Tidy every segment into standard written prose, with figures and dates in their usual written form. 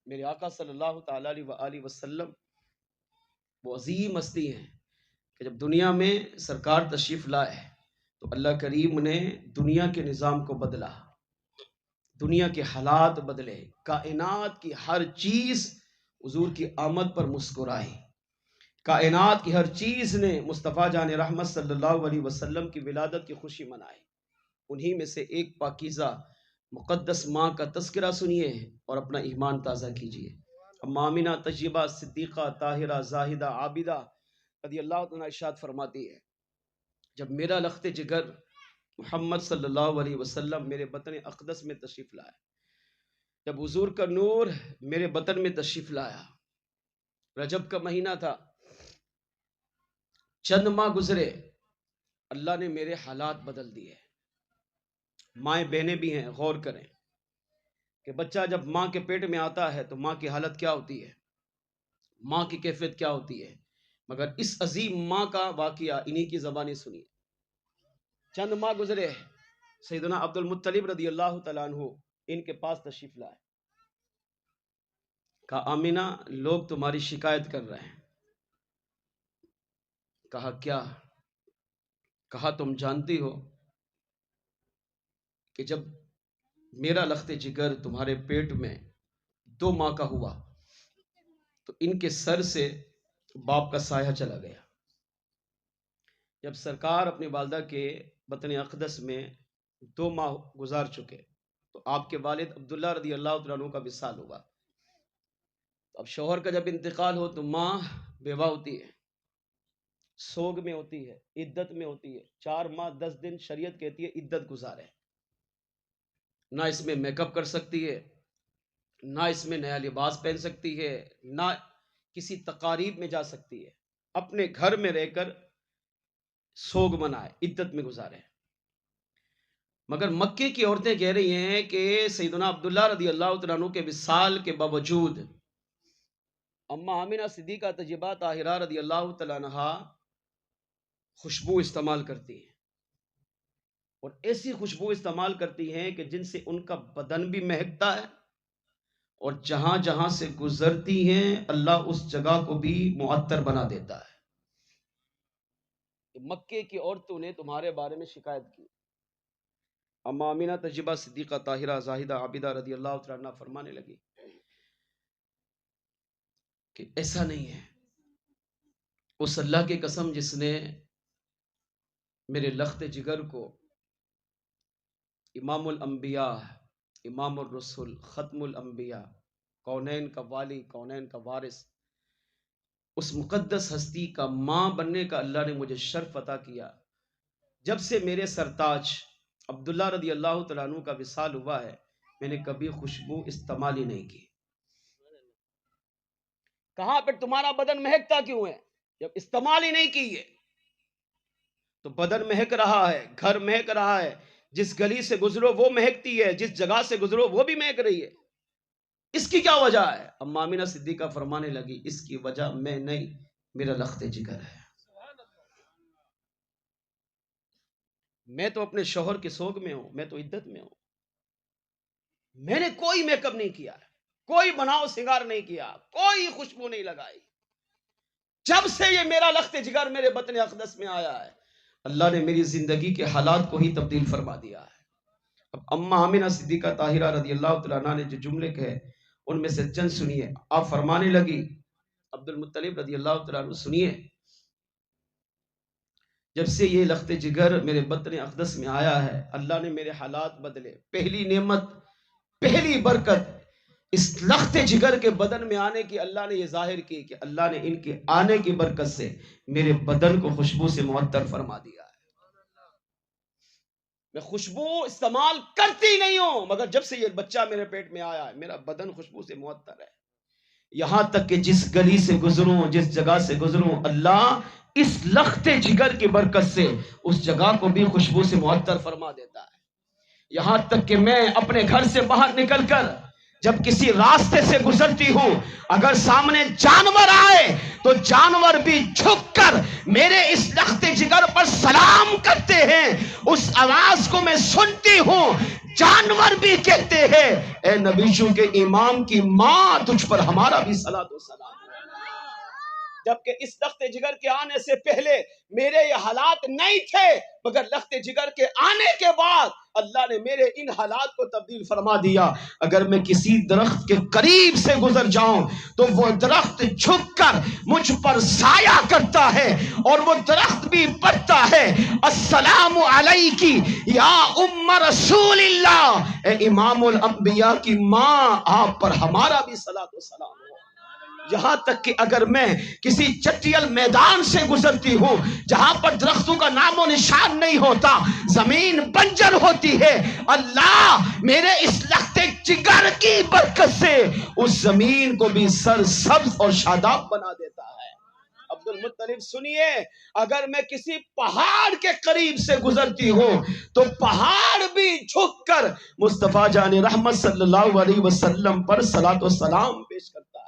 میرے آقا صلی اللہ تعالی علیہ وآلہ وسلم وہ عظیم ہستی ہیں کہ جب دنیا میں سرکار تشریف لائے تو اللہ کریم نے دنیا کے نظام کو بدلا، دنیا کے حالات بدلے، کائنات کی ہر چیز حضور کی آمد پر مسکرائی، کائنات کی ہر چیز نے مصطفیٰ جان رحمت صلی اللہ علیہ وسلم کی ولادت کی خوشی منائی۔ انہی میں سے ایک پاکیزہ مقدس ماں کا تذکرہ سنیے اور اپنا ایمان تازہ کیجیے۔ اما آمینہ طیبہ صدیقہ طاہرہ زاہدہ عابدہ رضی اللہ عنہ ارشاد فرماتی ہے، جب میرا لخت جگر محمد صلی اللہ علیہ وسلم میرے بطن اقدس میں تشریف لایا، جب حضور کا نور میرے بطن میں تشریف لایا، رجب کا مہینہ تھا، چند ماہ گزرے، اللہ نے میرے حالات بدل دیے۔ مائیں بہنیں بھی ہیں، غور کریں کہ بچہ جب ماں کے پیٹ میں آتا ہے تو ماں کی حالت کیا ہوتی ہے، ماں کی کیفیت کیا ہوتی ہے، مگر اس عظیم ماں کا واقعہ انہی کی زبانی سنیے۔ چند ماہ گزرے، سیدنا عبد المطلب رضی اللہ تعالیٰ عنہ ان کے پاس تشریف لائے، کہا آمینہ لوگ تمہاری شکایت کر رہے ہیں۔ کہا کیا؟ کہا تم جانتی ہو کہ جب میرا لخت جگر تمہارے پیٹ میں 2 ماہ کا ہوا تو ان کے سر سے باپ کا سایہ چلا گیا۔ جب سرکار اپنی والدہ کے بطن اقدس میں 2 ماہ گزار چکے تو آپ کے والد عبداللہ رضی اللہ تعالیٰ عنہ کا وصال ہوا۔ اب شوہر کا جب انتقال ہو تو ماں بیوہ ہوتی ہے، سوگ میں ہوتی ہے، عدت میں ہوتی ہے، 4 ماہ 10 دن شریعت کہتی ہے عدت گزارے، نہ اس میں میک اپ کر سکتی ہے، نہ اس میں نیا لباس پہن سکتی ہے، نہ کسی تقاریب میں جا سکتی ہے، اپنے گھر میں رہ کر سوگ منائے، عدت میں گزارے۔ مگر مکے کی عورتیں کہہ رہی ہیں کہ سیدنا عبداللہ رضی اللہ تعالیٰ عنہ کے وصال کے باوجود اما آمینہ صدیقہ طیبہ طاہرہ رضی اللہ تعالیٰ عنہ خوشبو استعمال کرتی ہیں، اور ایسی خوشبو استعمال کرتی ہیں کہ جن سے ان کا بدن بھی مہکتا ہے، اور جہاں جہاں سے گزرتی ہیں اللہ اس جگہ کو بھی معطر بنا دیتا ہے۔ مکے کی عورتوں نے تمہارے بارے میں شکایت کی۔ اما آمینہ طیبہ صدیقہ طاہرہ زاہدہ عابدہ رضی اللہ تعالیٰ عنہ فرمانے لگی کہ ایسا نہیں ہے، اس اللہ کی قسم جس نے میرے لخت جگر کو امام الانبیاء، امام الرسل، ختم الانبیاء، کونین کا والی، کونین کا وارث، اس مقدس ہستی کا ماں بننے کا اللہ نے مجھے شرف عطا کیا، جب سے میرے سرتاج عبداللہ رضی اللہ تعالیٰ عنہ کا وصال ہوا ہے میں نے کبھی خوشبو استعمال ہی نہیں کی۔ کہاں پہ تمہارا بدن مہکتا کیوں ہے؟ جب استعمال ہی نہیں کی ہے تو بدن مہک رہا ہے، گھر مہک رہا ہے، جس گلی سے گزرو وہ مہکتی ہے، جس جگہ سے گزرو وہ بھی مہک رہی ہے، اس کی کیا وجہ ہے؟ اما آمینہ صدیقہ فرمانے لگی اس کی وجہ میں نہیں، میرا لخت جگر ہے۔ میں تو اپنے شوہر کے سوگ میں ہوں، میں تو عدت میں ہوں، میں نے کوئی میک اپ نہیں کیا، کوئی بناؤ سنگار نہیں کیا، کوئی خوشبو نہیں لگائی، جب سے یہ میرا لخت جگر میرے بطن اقدس میں آیا ہے اللہ نے میری زندگی کے حالات کو ہی تبدیل فرما دیا ہے۔ اب اما آمینہ صدیقہ طاہرہ رضی اللہ تعالیٰ عنہ نے جو جملے کہے ان میں سے چند سنیے۔ آپ فرمانے لگی عبد المطلب رضی اللہ تعالیٰ عنہ سنیے، جب سے یہ لخت جگر میرے بطن اقدس میں آیا ہے اللہ نے میرے حالات بدلے۔ پہلی نعمت، پہلی برکت اس لخت جگر کے بدن میں آنے کی اللہ نے یہ ظاہر کی کہ اللہ نے ان کے آنے کی برکت سے میرے بدن کو خوشبو سے معطر فرما دیا ہے۔ میں خوشبو استعمال کرتی نہیں ہوں، مگر جب سے یہ بچہ میرے پیٹ میں آیا ہے میرا بدن خوشبو سے معطر ہے، یہاں تک کہ جس گلی سے گزروں، جس جگہ سے گزروں اللہ اس لخت جگر کی برکت سے اس جگہ کو بھی خوشبو سے معطر فرما دیتا ہے۔ یہاں تک کہ میں اپنے گھر سے باہر نکل کر جب کسی راستے سے گزرتی ہوں اگر سامنے جانور آئے تو جانور بھی جھک کر میرے اس لخت جگر پر سلام کرتے ہیں. اس آواز کو میں سنتی ہوں. جانور بھی کہتے ہیں اے نبیوں کے امام کی ماں تجھ پر ہمارا بھی صلاۃ و سلام. جبکہ اس لخت جگر کے آنے سے پہلے میرے یہ حالات نہیں تھے، مگر لخت جگر کے آنے کے بعد اللہ نے میرے ان حالات کو تبدیل فرما دیا. اگر میں کسی درخت کے قریب سے گزر جاؤں تو وہ درخت جھک کر مجھ پر سایہ کرتا ہے اور وہ درخت بھی پڑھتا ہے السلام علیکی یا ام رسول اللہ، اے امام الانبیاء کی ماں آپ پر ہمارا بھی صلاۃ و سلام ہو. یہاں تک کہ اگر میں کسی چٹیل میدان سے گزرتی ہوں جہاں پر درختوں کا نام و نشان نہیں ہوتا، زمین بنجر ہوتی ہے، اللہ میرے اس لخت جگر کی برکت سے اس زمین کو بھی سرسبز اور شاداب بنا دیتا ہے. عبد المطلب سنیے، اگر میں کسی پہاڑ کے قریب سے گزرتی ہوں تو پہاڑ بھی جھک کر مصطفیٰ جان رحمت صلی اللہ علیہ وسلم پر صلاۃ و سلام پیش کرتا ہے.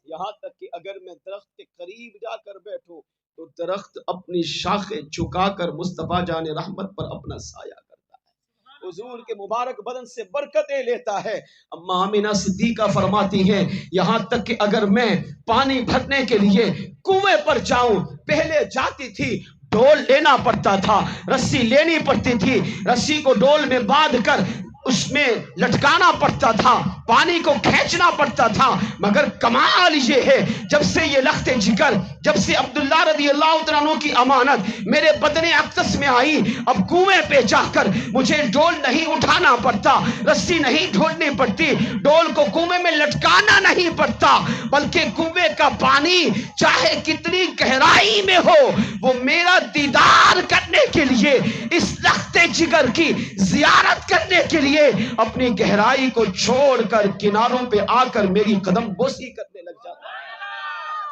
یہاں تک کہ اگر میں درخت کے قریب جا کر بیٹھوں تو درخت اپنی شاخیں جھکا کر مصطفیٰ جان رحمت پر اپنا سایہ کرتا ہے، حضور کے مبارک بدن سے برکتیں لیتا ہے. اما آمینہ صدیقہ فرماتی ہیں یہاں تک کہ اگر میں پانی بھرنے کے لیے کنویں پر جاؤں، پہلے جاتی تھی ڈول لینا پڑتا تھا، رسی لینی پڑتی تھی، رسی کو ڈول میں باندھ کر اس میں لٹکانا پڑتا تھا، پانی کو کھینچنا پڑتا تھا. مگر کمال یہ ہے جب سے یہ لخت جگر، جب سے عبداللہ رضی اللہ عنہ کی امانت میرے بدن اقدس میں آئی، اب کنویں پہ جا کر مجھے ڈول نہیں اٹھانا پڑتا، رسی نہیں ڈھونڈنی پڑتی، ڈول کو کنویں میں لٹکانا نہیں پڑتا، بلکہ کنویں کا پانی چاہے کتنی گہرائی میں ہو وہ میرا دیدار کرنے کے لیے، اس لخت جگر کی زیارت کرنے کے لیے اپنی گہرائی کو چھوڑ کر کناروں پہ آ کر میری قدم بوسی کرنے لگ جاتا ہے.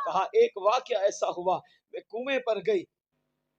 کہا ایک واقعہ ایسا ہوا، میں کنویں پر گئی،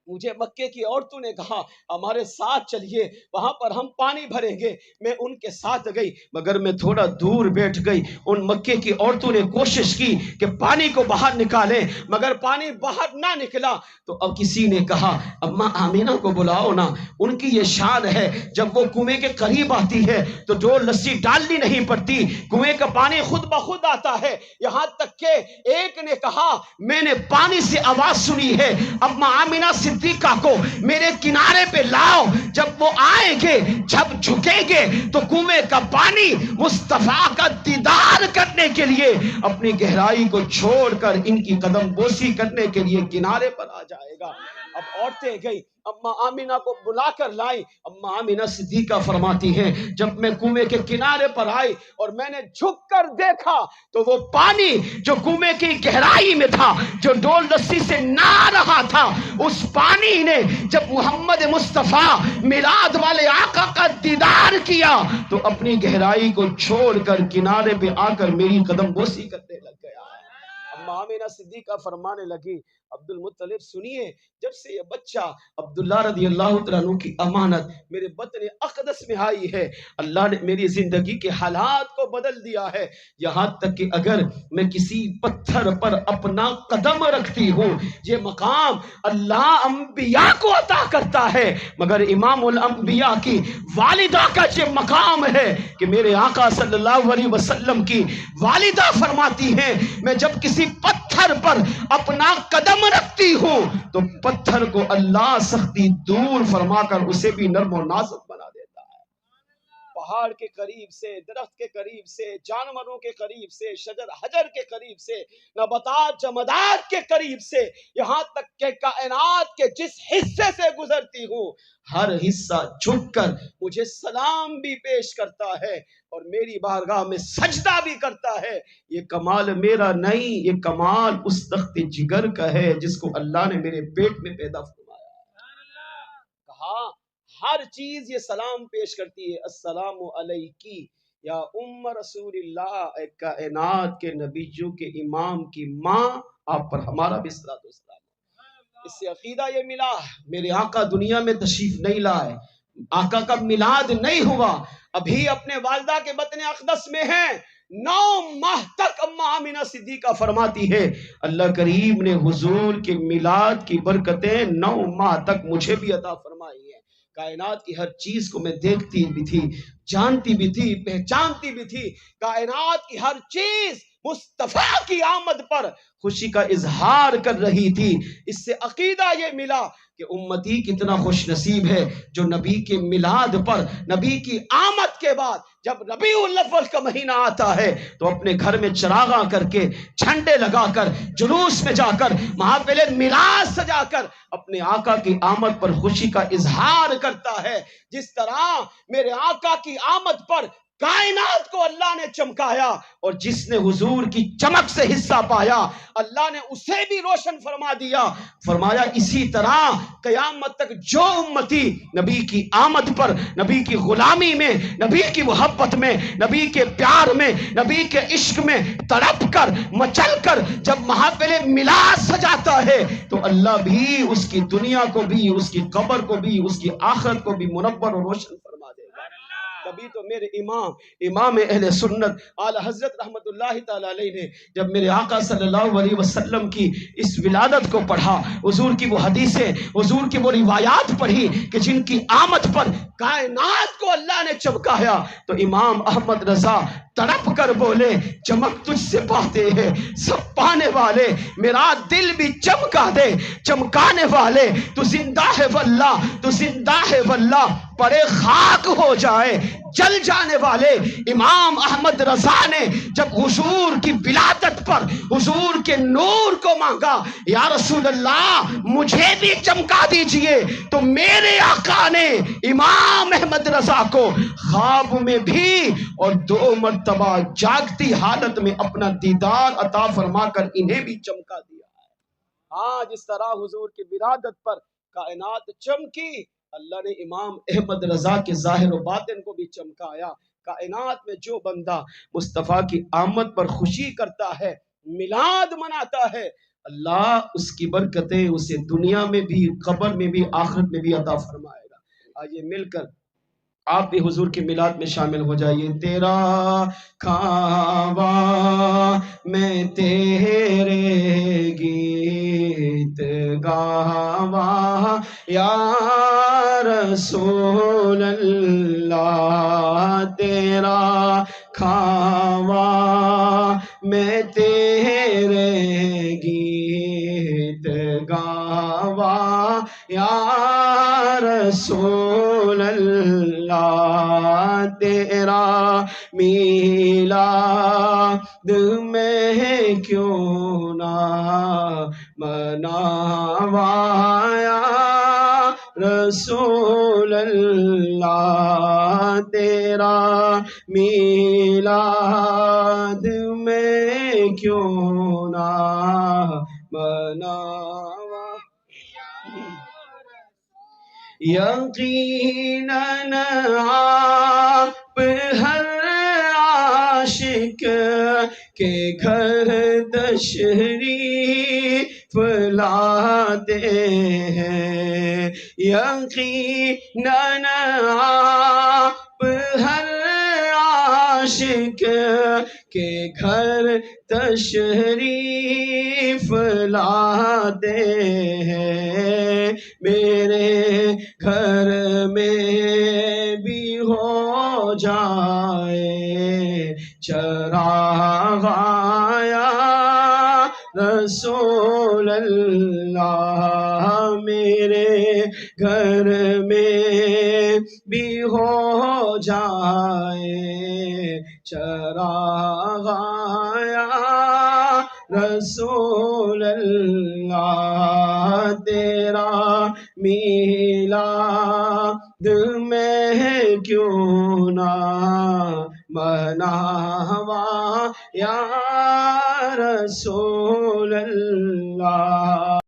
مجھے مکے کی عورتوں نے کہا ہمارے ساتھ چلیے وہاں پر ہم پانی بھریں گے. میں ان کے ساتھ گئی، مگر میں تھوڑا دور بیٹھ گئی. ان مکے کی عورتوں نے کوشش کی کہ پانی کو باہر نکالیں مگر پانی باہر نہ نکلا. تو اب کسی نے کہا اما آمینہ کو بلاؤ نا، ان کی یہ شان ہے جب وہ کنویں کے قریب آتی ہے تو ڈول رسی ڈالنی نہیں پڑتی، کنویں کا پانی خود بخود آتا ہے. یہاں تک کہ ایک نے کہا میں نے پانی سے آواز سنی ہے اما آمینہ صدیقہ کو میرے کنارے پہ لاؤ، جب وہ آئیں گے جب جھکیں گے تو کنویں کا پانی مصطفیٰ کا دیدار کرنے کے لیے اپنی گہرائی کو چھوڑ کر ان کی قدم بوسی کرنے کے لیے کنارے پر آ جائے گا. اب عورتیں گئی اما آمینہ کو بلا کر لائی. اما آمینہ صدیقہ فرماتی ہیں جب میں کنویں کے کنارے پر آئی اور میں نے جھک کر دیکھا تو وہ پانی جو کنویں کی گہرائی میں تھا، جو ڈول رسی سے نہ آ رہا تھا، اس پانی نے جب محمد مصطفیٰ میلاد والے آقا کا دیدار کیا تو اپنی گہرائی کو چھوڑ کر کنارے پہ آ کر میری قدم بوسی کرنے لگ گیا. اما آمینہ صدیقہ فرمانے لگی عبد المطلب سنیے، جب سے یہ بچہ عبداللہ رضی اللہ عنہ کی امانت میرے بطن اقدس میں آئی ہے، اللہ نے میری زندگی کے حالات کو بدل دیا ہے. یہاں تک کہ اگر میں کسی پتھر پر اپنا قدم رکھتی ہوں، یہ مقام اللہ انبیاء کو عطا کرتا ہے، مگر امام الانبیاء کی والدہ کا یہ مقام ہے کہ میرے آقا صلی اللہ علیہ وسلم کی والدہ فرماتی ہیں میں جب کسی پتھر پر اپنا قدم رکھتی ہوں تو پتھر کو اللہ سختی دور فرما کر اسے بھی نرم و نازک بنا دیتا ہے. پہاڑ کے قریب سے، درخت کے قریب سے، جانوروں کے قریب سے، شجر حجر کے قریب سے، نباتات جمادات کے قریب سے، یہاں تک کہ کائنات کے جس حصے سے گزرتی ہوں ہر حصہ جھک کر مجھے سلام بھی پیش کرتا ہے اور میری بارگاہ میں سجدہ بھی کرتا ہے. یہ کمال میرا نہیں، یہ کمال اس لخت جگر کا ہے جس کو اللہ نے میرے پیٹ میں پیدا فرمایا. کہا ہر چیز یہ سلام پیش کرتی ہے السلام علیکی یا ام رسول اللہ، اے کائنات کے نبیوں کے امام کی ماں آپ پر ہمارا بھی صلاۃ و سلام. اس سے عقیدہ یہ ملا میرے آقا دنیا میں تشریف نہیں لائے، آقا کا میلاد نہیں ہوا، ابھی اپنے والدہ کے بطن اقدس میں ہیں، 9 ماہ تک اماں آمینہ صدیقہ فرماتی ہے اللہ کریم نے حضور کے میلاد کی برکتیں 9 ماہ تک مجھے بھی عطا فرمائی ہیں. کائنات کی ہر چیز کو میں دیکھتی بھی تھی، جانتی بھی تھی، پہچانتی بھی تھی. کائنات کی ہر چیز مصطفیٰ کی آمد پر خوشی کا اظہار کر رہی تھی. اس سے عقیدہ یہ ملا کہ امتی کتنا خوش نصیب ہے جو نبی کے میلاد پر، نبی کی آمد کے بعد جب ربیع الاول کا مہینہ آتا ہے تو اپنے گھر میں چراغاں کر کے، جھنڈے لگا کر، جلوس میں جا کر، محافل میلاد سجا کر اپنے آقا کی آمد پر خوشی کا اظہار کرتا ہے. جس طرح میرے آقا کی آمد پر کائنات کو اللہ نے چمکایا اور جس نے حضور کی چمک سے حصہ پایا اللہ نے اسے بھی روشن فرما دیا. فرمایا اسی طرح قیامت تک جو امتی نبی کی آمد پر، نبی کی غلامی میں، نبی کی محبت میں، نبی کے پیار میں، نبی کے عشق میں تڑپ کر، مچل کر جب محافل میلاد سجاتا ہے تو اللہ بھی اس کی دنیا کو بھی، اس کی قبر کو بھی، اس کی آخرت کو بھی منور اور روشن فرما دے گا. تبھی تو میرے امام اہل سنت اعلی حضرت رحمت اللہ تعالی علیہ نے جب میرے آقا صلی اللہ علیہ وسلم کی اس ولادت کو پڑھا، حضور کی وہ حدیثیں، حضور کی وہ روایات پڑھی کہ جن کی آمد پر کائنات کو اللہ نے چمکایا، تو امام احمد رضا تڑپ کر بولے چمک تجھ سے پاتے ہیں سب پانے والے، میرا دل بھی چمکا دے چمکانے والے. تو زندہ ہے واللہ، تو زندہ ہے واللہ، پڑے خاک ہو جائے جل جانے والے. امام احمد رضا نے جب حضور کی ولادت پر حضور کے نور کو مانگا، یا رسول اللہ مجھے بھی چمکا دیجئے، تو میرے آقا نے امام احمد رضا کو خواب میں بھی اور 2 مرتبہ جاگتی حالت میں اپنا دیدار عطا فرما کر انہیں بھی چمکا دیا ہے. ہاں جس طرح حضور کی ولادت پر کائنات چمکی، اللہ نے امام احمد رضا کے ظاہر و باطن کو بھی چمکایا. کائنات میں جو بندہ مصطفیٰ کی آمد پر خوشی کرتا ہے، میلاد مناتا ہے، اللہ اس کی برکتیں اسے دنیا میں بھی، قبر میں بھی، آخرت میں بھی عطا فرمائے گا. آئیے مل کر آپ بھی حضور کے میلاد میں شامل ہو جائیے. تیرا کعبہ میں تیرے گیت گاواں یا رسول اللہ. تیرا کعبہ میں تیرے گیت گاواں یا رسول اللہ. تیرا میلاد میں کیوں نہ مناواں یا رسول اللہ. تیرا میلاد میں کیوں نہ مناواں. یقیناً آپ ہر عاشق کے گھر تشریف لاتے ہیں. یقیناً آپ ہر عاشق کے گھر تشریف لاتے ہیں. میرے گھر میں بھی ہو جائے چراغ یا رسول اللہ. میرے گھر میں بھی ہو جائے چراغ یا رسول اللہ. تیرا میلاد میں کیوں نہ مناواں یا رسول اللہ.